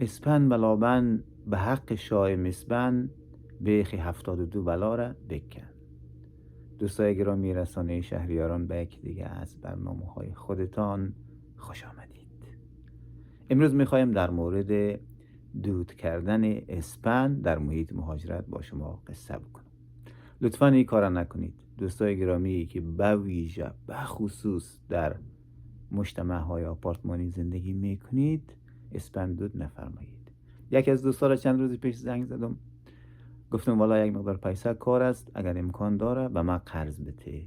اسپن بلابن به حق شاه مسبن بیخی 72 بلا را بکن. دوستای گرامی، رسانه شهریاران به یکی دیگه از برنامه‌های خودتان خوش آمدید. امروز میخوایم در مورد دود کردن اسپن در محیط مهاجرت با شما قصه بکنم. لطفاً این کار نکنید. دوستای گرامی که به ویژه به خصوص در مجتمع‌های آپارتمانی زندگی میکنید، اسپن دود نفرمایید. یکی از دوستا را چند روز پیش زنگ زدم، گفتم والا یک مقدار پیسه کار است، اگر امکان داره به من قرض بده.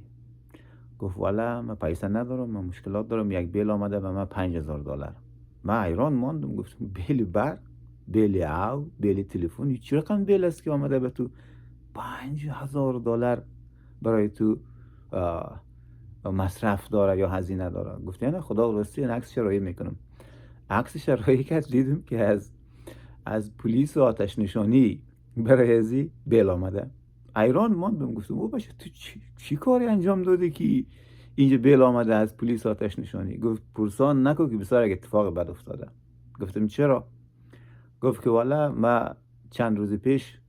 گفت والا من پیسه ندارم، من مشکلات دارم، یک بیل آمده به من $5000. من حیران ماندم، گفتم بیل برق، بیل آب، بیل تلفن، چه رقم بیل است که آمده به تو؟ $5000 برای تو مصرف داره یا هزینه داره. گفت نه خدا راستی این عکس شرایی میکنم. عکس شرایی کرد، دیدم که از پلیس و آتش نشانی برای ازی بیل آمده. حیران ماندم، گفتم او باشه تو چی کاری انجام دادی که اینجا بیل آمده از پلیس آتش نشانی؟ گفت پرسان نکن که بسیار یک اتفاق بد افتاده. گفتم چرا؟ گفت که والا ما چند روز پیش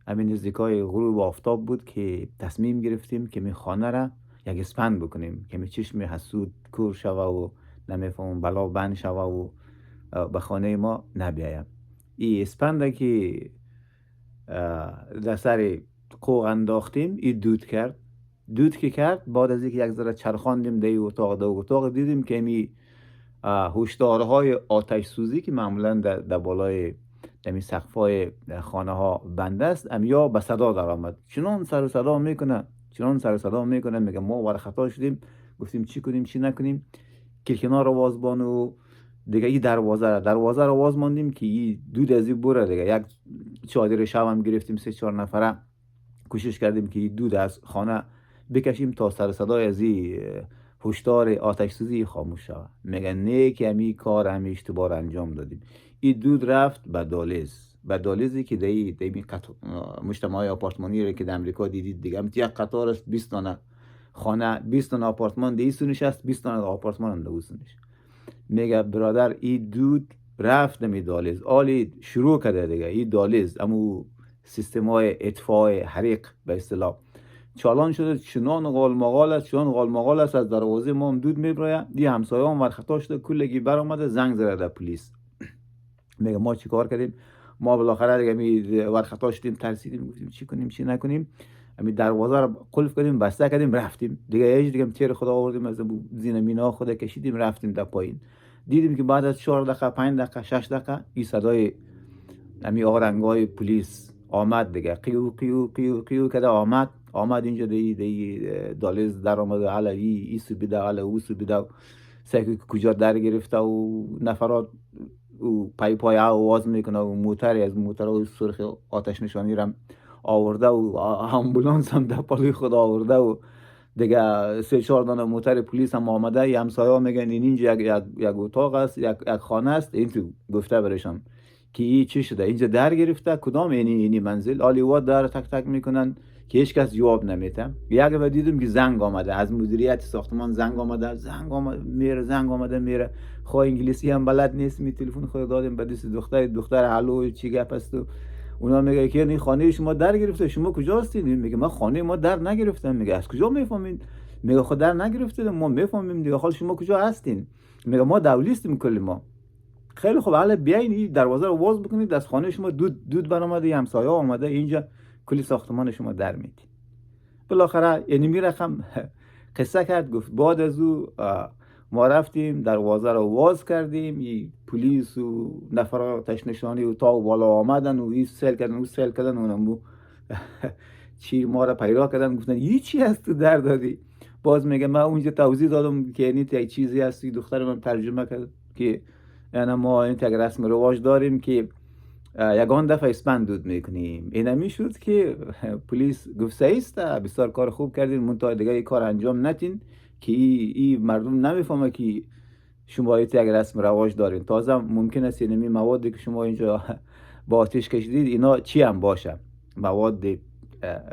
همین نزدیکای غروب آفتاب بود که تصمیم گرفتیم که می خانه را یک اسپند بکنیم که می چشم حسود کور شوه و نمیفهمم بلا بند شوه و به خانه ما نبیایم. این اسپنده که در سر قوق انداختیم، این دود که کرد. بعد از اینکه یک ذره چرخاندیم در اتاق دیدیم که می هشدارهای آتش سوزی که معمولا در بالای دمی سقفای خانه ها بنده است، یا به صدا در آمد. چنان سر و صدا میکنه، میگه ما ور خطا شدیم. گفتیم چی کنیم چی نکنیم. کلکنا رو وازبان و دیگه این دروازه رو واز ماندیم که این دود از این بره دیگه. یک چادر شب هم گرفتیم، 3-4 نفره کوشش کردیم که این دود از خانه بکشیم تا سر صدای از این هشدار آتش سوزی خاموش شود. میگن نه که همی کار همی اشتباه انجام دادیم. این دود رفت به دالیزی که دی مجتمع آپارتمانی رو که در امریکا دیدید دیگه، یک قطار است، 20 تا خانه، 20 تا آپارتمان دی سونش است، 20 تا آپارتمان هم دو سونش. میگه برادر این دود رفت نمی دالیز، آلی شروع کرده دیگه. این دالیز امو سیستمای اطفاء حریق به اصطلاح چالان شده. چنان غالمغال است از دروازه ما هم دود میبره. دی همسایه هم ور خطا شده، کلگی بر آمده، زنگ زده در پلیس. میگه ما چی کار کردیم؟ ما بالاخره دیگه می ور خطا شدیم، ترسیدیم، گفتیم چی کنیم چی نکنیم. می دروازه رو قلف کردیم، بسته کردیم، رفتیم دیگه تیر خدا آوردیم از زین مینا خدا کشیدیم، رفتیم در پایین. دیدیم که بعد از 4 دقیقه 5 دقیقه 6 دقیقه این صدای امی آرنگای پلیس آمد دیگه. قیو قیو قیو قیو کده آمد اینجا دی دالیز در آمد. حالا ای سوبیده، حالا او سوبیده، سکو کجا در گرفته و نفرات او پای آواز میکنه و موتری از موترهای سرخ آتش نشانی رم آورده و امبولانس هم در پای خود آورده و دیگه 3-4 دانه موتر پلیس هم آمده. همسایه ها میگن این اینجا یک اتاق است، یک خانه است. این تو گفته برشان که این چی شده، اینجا در گرفته، کدام اینی منزل. آلی واد در تک میکنن که هیچ کس جواب نمیده. یک بار دیدم که زنگ آمده از مدیریت ساختمان، زنگ آمده میره. خواه انگلیسی هم بلد نیست، می تلفن خود دادیم به دست دختر هلو چی گپ است. اونا میگه که این خانه شما در گرفته، شما کجا هستید؟ میگه من خانه ما در نگرفتم. میگه از کجا میفهمین؟ میگه خود در نگرفته، ما میفهمیم دیگه. حال شما کجا هستین؟ میگه ما دولیستیم کل ما. خیلی خوب، حالا بیاین این دروازه رو باز بکنید، از خانه شما دود برآمده، همسایه آمده اینجا، کلی ساختمان شما در میدید. بالاخره یعنی میرخم قصه کرد. گفت بعد از او ما رفتیم دروازه رو باز کردیم، این پلیس و نفرات آتش نشانی و تا بالا آمدن و این سیل کردن اونم چی ما را پیدا کردن، گفتن این چی هست تو در دادی؟ باز میگه من اونجا توضیح دادم که یعنی یک چیزی هست. دختر من ترجمه کرد که یعنی ما این یک رسم رواج داریم که یگان دفعه اسپند دود میکنیم. این همی شد که پلیس گفت سیست، بسیار کار خوب کردین، منتها دیگه این کار انجام نتین که این مردم نمیفهمه که شما یک رسم رواج دارین. تازه ممکن است اینمی موادی که شما اینجا با آتش کشیدید اینا چی هم باشه، مواد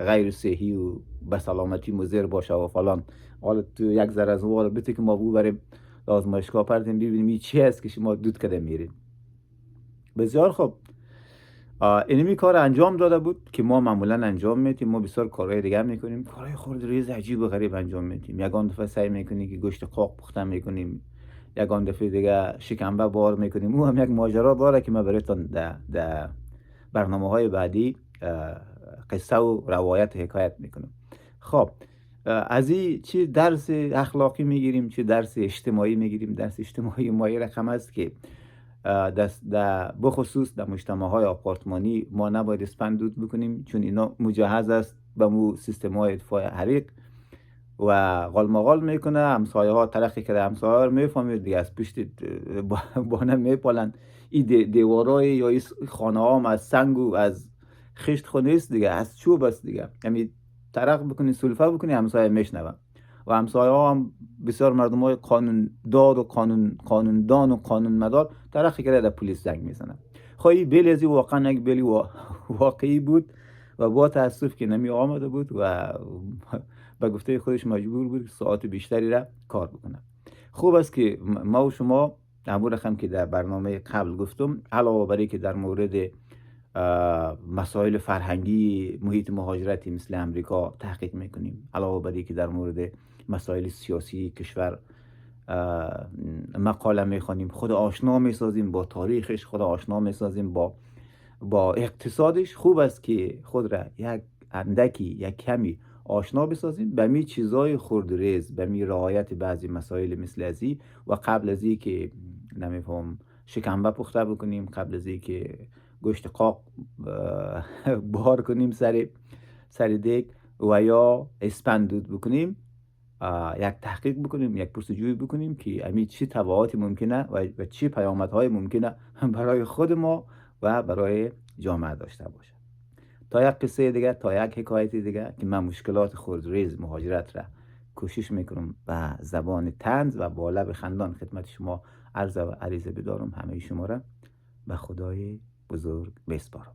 غیر صحی و به سلامتی مضر باشه و فلان. حالا تو یک ذره از وارد بده که ما ببریم آزمایشگاه پرتیم ببینیم این چی است که شما دود کده میرید. بسیار خوب. اینمی کار انجام داده بود که ما معمولا انجام میتیم. ما بسیار کارهای دیگه میکنیم، کارهای خورد ریز عجیب و غریب انجام میتیم. یگان دفعه سعی میکنیم که گوشت قاق پخته میکنیم، یگان دفعه دیگه شکمبه بار میکنیم. او هم یک ماجرا داره که ما برایتان در برنامه‌های بعدی قصه و روایت حکایت میکنم. خب از این چی درس اخلاقی میگیریم، چی درس اجتماعی میگیریم؟ درس اجتماعی ما یه رقم است که بخصوص در مجتمع‌های آپارتمانی ما نباید اسپندود بکنیم، چون اینا مجهز است به مو سیستم‌های اطفاء حریق و غالمغال میکنه. همسایه ها ترقی کرده، همسایه ها رو میفهمید دیگه، از پشت بانه میپالن. این دیوارای یا این خانه ها هم از سنگ و از خشت خونه است دیگه، از چوب است دیگه. یعنی ترق بکنی سلفه بکنی همسایه میشنوه. و همسایه ها هم بسیار مردم های قانون داد و قانون دان و قانون مدار ترقی کرده در پلیس زنگ میزنه. خواهی بیل ازی واقعا یک بیلی واقعی بود و با تاسف که نمی آمده بود و به گفته خودش مجبور بود ساعت بیشتری را کار بکنه. خوب است که ما و شما همون رقم که در برنامه قبل گفتم، علاوه بر که در مورد مسائل فرهنگی محیط مهاجرتی مثل امریکا تحقیق میکنیم، علاوه بر که در مورد مسائل سیاسی کشور مقاله میخوانیم، خود آشنا میسازیم با تاریخش، خود آشنا میسازیم با اقتصادش. خوب است که خود را یک اندکی یک کمی آشنا بسازیم به می چیزای خردریز، به می رعایت بعضی مسائل مثل ازی. و قبل ازی که نمیفهم شکمبه پخته بکنیم، قبل ازی که گوشت قاق بار کنیم سر دیگ و یا اسپندود بکنیم، یک تحقیق بکنیم، یک پرسجویی بکنیم که امی چی تبعاتی ممکنه و چی پیامدهای ممکنه برای خود ما و برای جامعه داشته باشه. تا یک قصه دیگه، تا یک حکایت دیگه که من مشکلات خودریز مهاجرت را کوشش میکنم به زبان طنز و با لب خندان خدمت شما عرض و عریضه بدارم. همه شما را به خدای بزرگ بسپارم.